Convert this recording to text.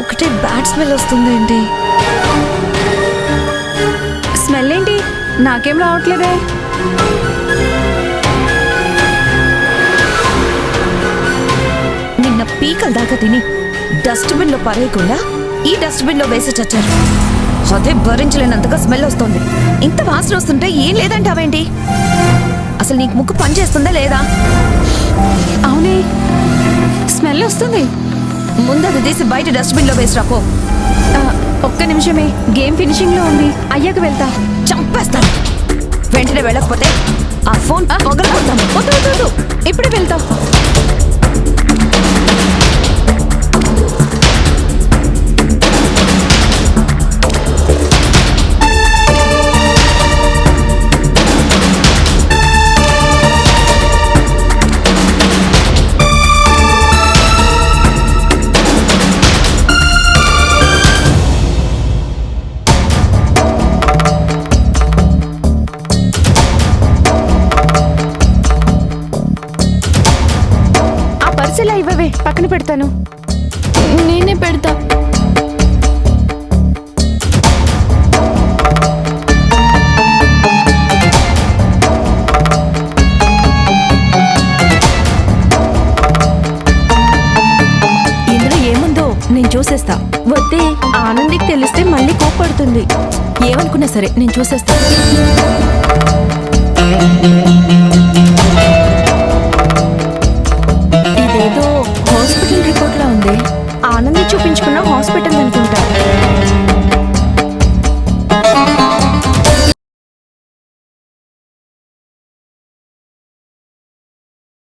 ఒకటే bad smell వస్తుంది ఏంటి? స్మెల్ ఏంటి? నాకేం రావట్లేదే. నిన్న పీకల దాకా తిని డస్ట్బిన్ లో పరేయకుండా ఈ డస్ట్బిన్ లో వేసి చచ్చారు. అదే భరించలేనంతగా స్మెల్ వస్తుంది. ఇంత వాసన వస్తుంటే ఏం లేదంటావేంటి? అసలు నీకు ముక్కు పని చేస్తుందా లేదా? అవునే, స్మెల్ వస్తుంది. ముందు అది తీసి బయట డస్ట్బిన్ లో వేసి రాపో. ఒక్క నిమిషమే, గేమ్ ఫినిషింగ్ లో ఉంది. అయ్యాక వెళ్తా. చంపేస్తాను. వెంటనే వెళ్ళకపోతే ఆ ఫోన్ పగలగొడతాను. వద్దు, ఇప్పుడే వెళ్తా. ఇలా ఇవ్వవే, పక్కన పెడతాను. నేనే పెడతా. ఇందులో ఏముందో నేను చూసేస్తా. వద్దే, ఆనందికి తెలిస్తే మళ్ళీ కోప్పడుతుంది. ఏమనుకున్నా సరే నేను చూసేస్తా.